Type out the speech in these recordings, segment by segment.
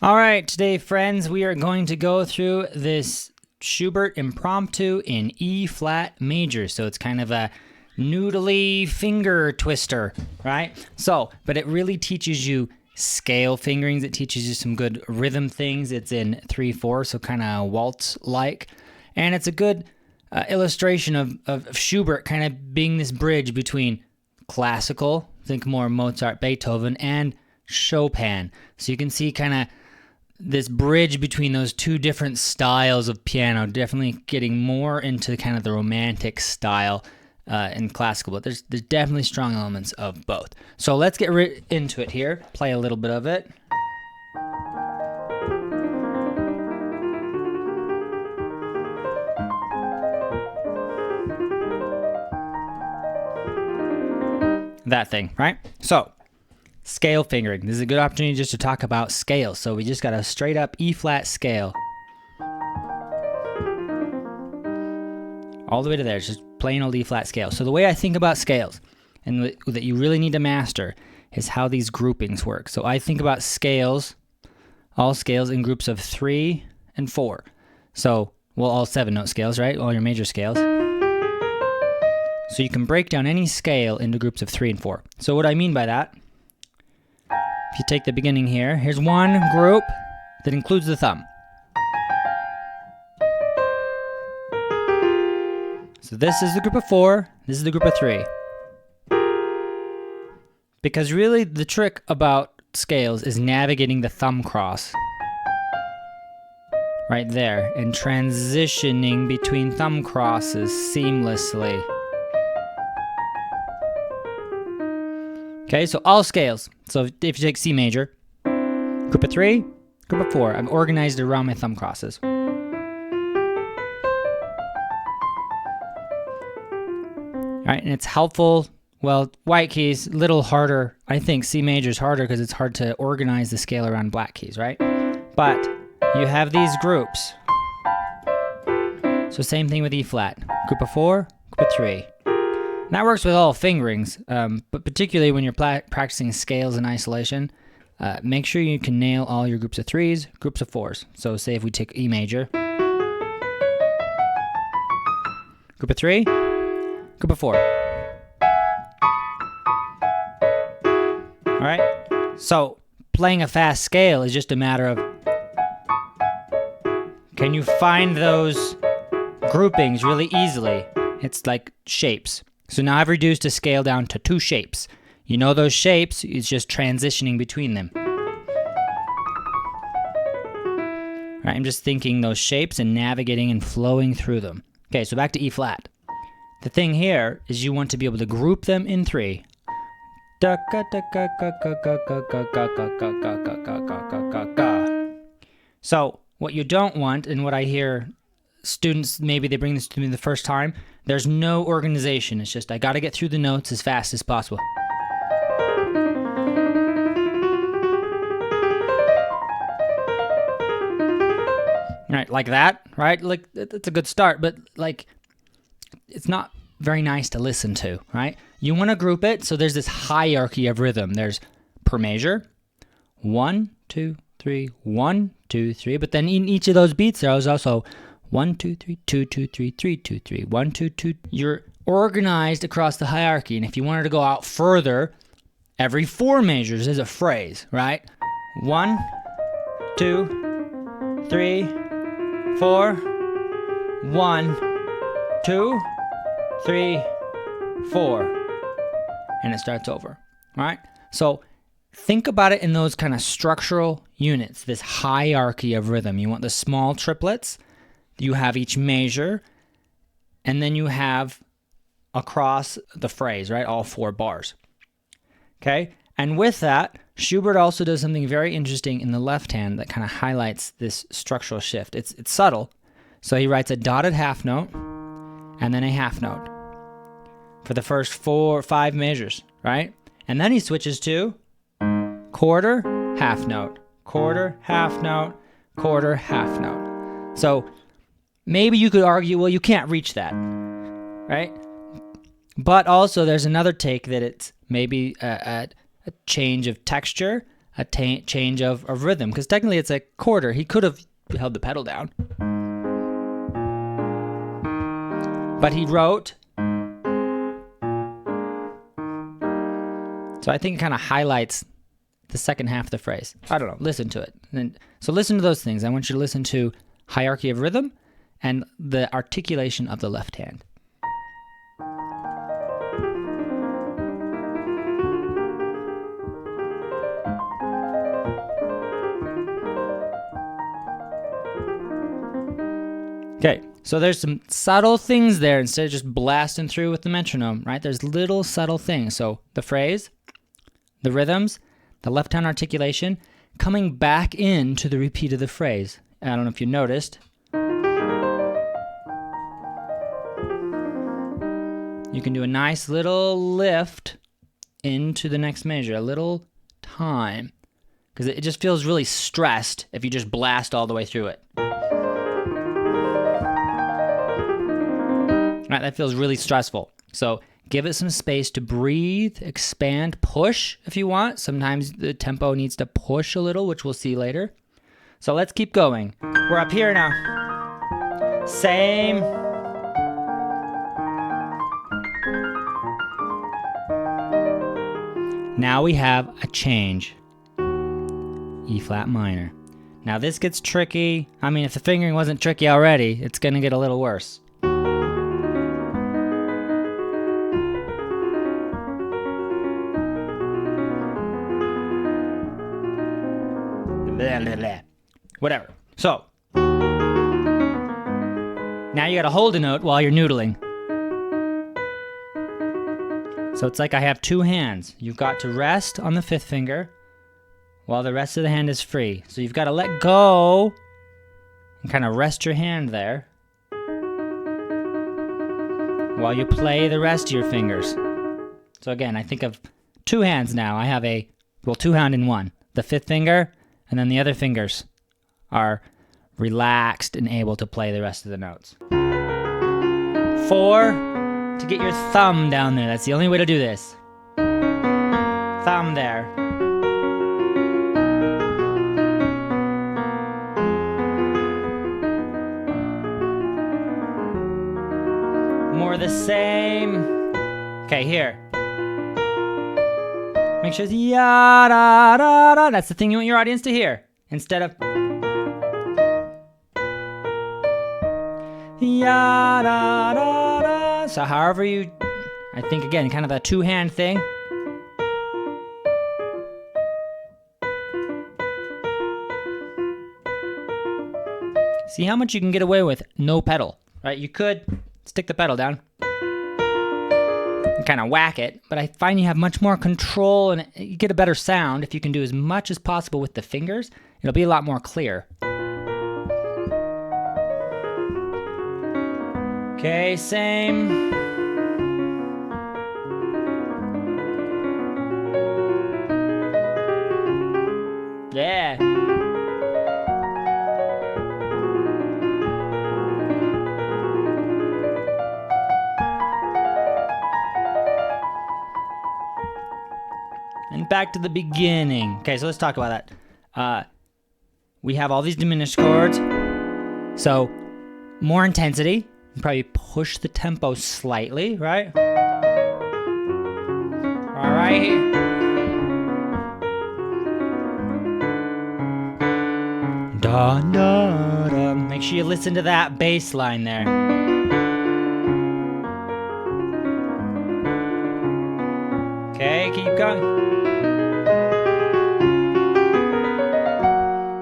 All right, today, friends, we are going to go through this Schubert Impromptu in E flat major. So it's kind of a noodly finger twister, right? But it really teaches you scale fingerings. It teaches you some good rhythm things. It's in 3/4, so kind of waltz-like. And it's a good illustration of Schubert kind of being this bridge between classical, think more Mozart, Beethoven, and Chopin. So you can see kind of this bridge between those two different styles of piano, definitely getting more into kind of the romantic style in classical, but there's definitely strong elements of both. So let's get into it here, play a little bit of it. That thing, right? So, scale fingering. This is a good opportunity just to talk about scales. So we just got a straight up E flat scale. All the way to there, it's just plain old E flat scale. So the way I think about scales, and that you really need to master, is how these groupings work. So I think about scales, all scales in groups of 3 and 4. So, well, all 7-note scales, right? All your major scales. So you can break down any scale into groups of 3 and 4. So what I mean by that, if you take the beginning here, here's one group that includes the thumb. So this is the group of 4, this is the group of 3. Because really the trick about scales is navigating the thumb cross. Right there, and transitioning between thumb crosses seamlessly. Okay, so all scales. So if you take C major, group of 3, group of 4, I've organized it around my thumb crosses. All right, and it's helpful. Well, white keys, a little harder. I think C major is harder because it's hard to organize the scale around black keys, right? But you have these groups. So same thing with E flat. Group of 4, group of 3. And that works with all fingerings, but particularly when you're practicing scales in isolation, make sure you can nail all your groups of 3s, groups of 4s. So say if we take E major, group of 3, group of 4. All right? So playing a fast scale is just a matter of, can you find those groupings really easily? It's like shapes. So now I've reduced a scale down to 2 shapes. You know those shapes, it's just transitioning between them. All right, I'm just thinking those shapes and navigating and flowing through them. Okay, so back to E flat. The thing here is you want to be able to group them in 3. So what you don't want, and what I hear students, maybe they bring this to me the first time, there's no organization. It's just, I got to get through the notes as fast as possible. Right, like that, right? Like, that's a good start, but like, it's not very nice to listen to, right? You want to group it, so there's this hierarchy of rhythm. There's per measure, 1, 2, 3, 1, 2, 3, but then in each of those beats, there was also 1, 2, 3, 2, 2, 3, 3, 2, 3, 1, 2, 2. You're organized across the hierarchy, and if you wanted to go out further, every 4 measures is a phrase, right? 1, 2, 3, 4, 1, 2, 3, 4, and it starts over, right? So think about it in those kind of structural units, this hierarchy of rhythm. You want the small triplets, you have each measure, and then you have across the phrase, right? All 4 bars. Okay? And with that, Schubert also does something very interesting in the left hand that kind of highlights this structural shift. It's subtle. So he writes a dotted half note and then a half note for the first 4 or 5 measures, right? And then he switches to quarter, half note, quarter, half note, quarter, half note. So maybe you could argue, well, you can't reach that, right? But also there's another take that it's maybe a change of texture, a change of rhythm, because technically it's a quarter. He could have held the pedal down. But he wrote. So I think it kind of highlights the second half of the phrase. I don't know. Listen to it. So listen to those things. I want you to listen to Heirarchy of Rhythm and the articulation of the left hand. Okay, so there's some subtle things there instead of just blasting through with the metronome, right? There's little subtle things. So the phrase, the rhythms, the left hand articulation, coming back into the repeat of the phrase. I don't know if you noticed. You can do a nice little lift into the next measure, a little time, because it just feels really stressed if you just blast all the way through it. Right, that feels really stressful. So give it some space to breathe, expand, push if you want. Sometimes the tempo needs to push a little, which we'll see later. So let's keep going. We're up here now. Same. Now we have a change. E flat minor. Now this gets tricky. I mean, if the fingering wasn't tricky already, it's gonna get a little worse. Whatever. So, now you gotta hold a note while you're noodling. So it's like I have two hands. You've got to rest on the fifth finger while the rest of the hand is free. So you've got to let go and kind of rest your hand there while you play the rest of your fingers. So again, I think of two hands now. I have two hand in one. The fifth finger, and then the other fingers are relaxed and able to play the rest of the notes. 4, to get your thumb down there. That's the only way to do this. Thumb there. More the same. Okay, here. Make sure it's ya da da da. That's the thing you want your audience to hear. Instead of ya da da da. So however you, I think again, kind of that two-hand thing. See how much you can get away with no pedal, right? You could stick the pedal down and kind of whack it, but I find you have much more control and you get a better sound if you can do as much as possible with the fingers. It'll be a lot more clear. Okay, same. Yeah. And back to the beginning. Okay, so let's talk about that. We have all these diminished chords. So, more intensity. Probably push the tempo slightly, right? All right. Da, da, da. Make sure you listen to that bass line there. Okay, keep going.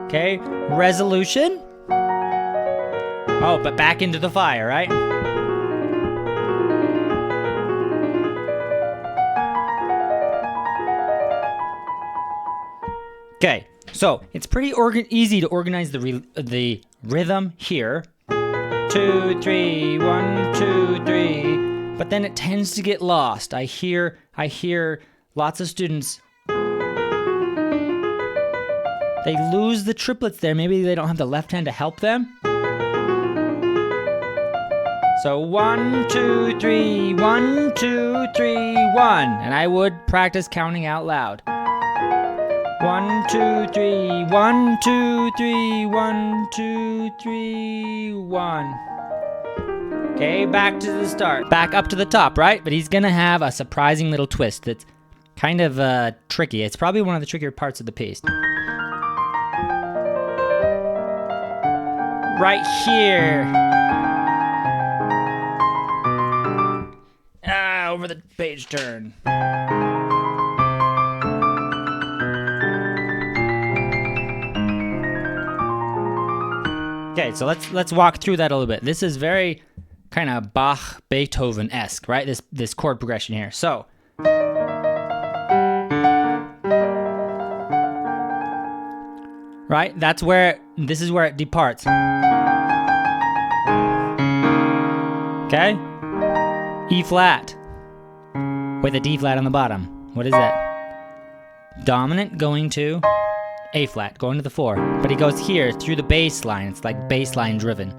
Okay, resolution. Oh, but back into the fire, right? Okay, so it's pretty easy to organize the rhythm here. 2, 3, 1, 2, 3. But then it tends to get lost. I hear lots of students. They lose the triplets there. Maybe they don't have the left hand to help them. So 1, 2, 3, 1, 2, 3, 1. And I would practice counting out loud. 1, 2, 3, 1, 2, 3, 1, 2, 3, 1. Okay, back to the start. Back up to the top, right? But he's gonna have a surprising little twist that's kind of tricky. It's probably one of the trickier parts of the piece. Right here. Over the page turn. Okay, so let's walk through that a little bit. This is very kind of Bach, Beethoven-esque, right? This chord progression here. So right, this is where it departs. Okay? E flat with a D flat on the bottom. What is that? Dominant going to A flat, going to the 4. But he goes here through the bass line. It's like bass line driven.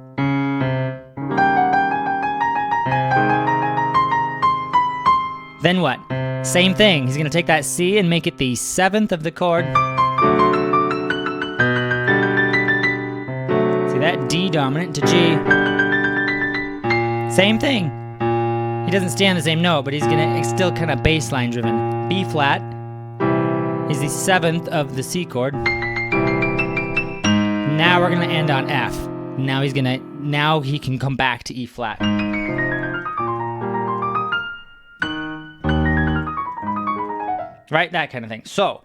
Then what? Same thing. He's going to take that C and make it the 7th of the chord. See that? D dominant to G. Same thing. He doesn't stay on the same note, but it's still kind of bass line driven. B flat is the 7th of the C chord. Now we're going to end on F. Now he can come back to E flat. Right? That kind of thing. So,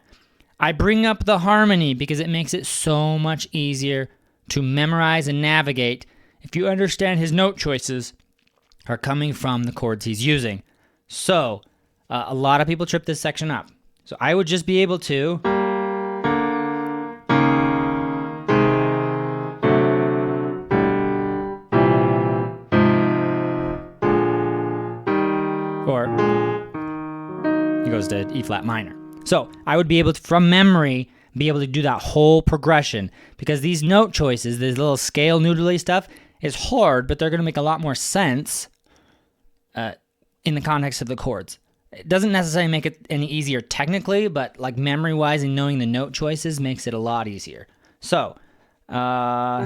I bring up the harmony because it makes it so much easier to memorize and navigate if you understand his note choices are coming from the chords he's using. So, a lot of people trip this section up. So I would just be able to or he goes to E flat minor. So I would be able to, from memory, be able to do that whole progression because these note choices, this little scale noodly stuff, is hard, but they're going to make a lot more sense in the context of the chords. It doesn't necessarily make it any easier technically, but like memory-wise and knowing the note choices makes it a lot easier. So, right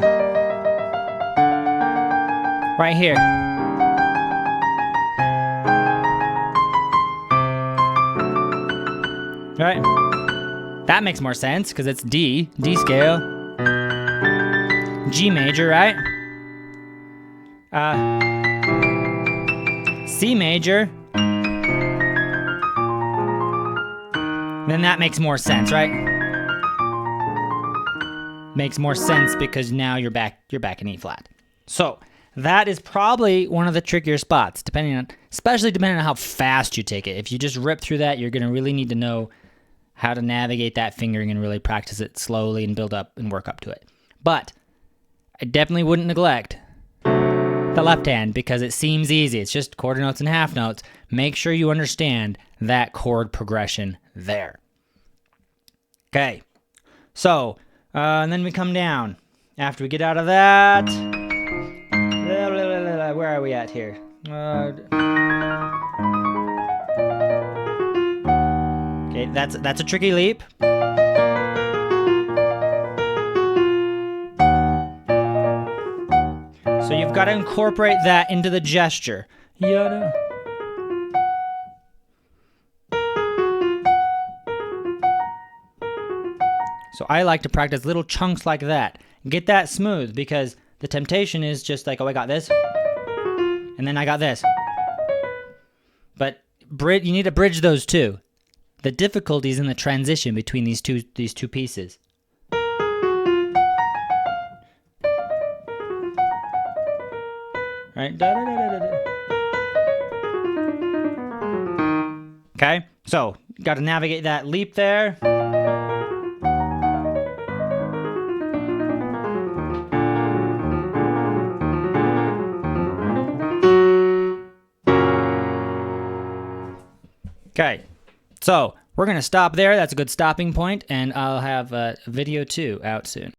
here. Right? That makes more sense because it's D scale. G major, right? C major. Then that makes more sense, right? Makes more sense because now you're back in E flat. So that is probably one of the trickier spots, especially depending on how fast you take it. If you just rip through that, you're gonna really need to know how to navigate that fingering and really practice it slowly and build up and work up to it. But I definitely wouldn't neglect the left hand because it seems easy. It's just quarter notes and half notes. Make sure you understand that chord progression there. Okay, so, and then we come down. After we get out of that, where are we at here? Okay, that's a tricky leap. So you've got to incorporate that into the gesture. Yada. So I like to practice little chunks like that. Get that smooth because the temptation is just like, oh, I got this. And then I got this. But you need to bridge those two. The difficulty is in the transition between these two pieces. Right? Okay, so got to navigate that leap there. Okay, so we're going to stop there. That's a good stopping point, and I'll have video 2 out soon.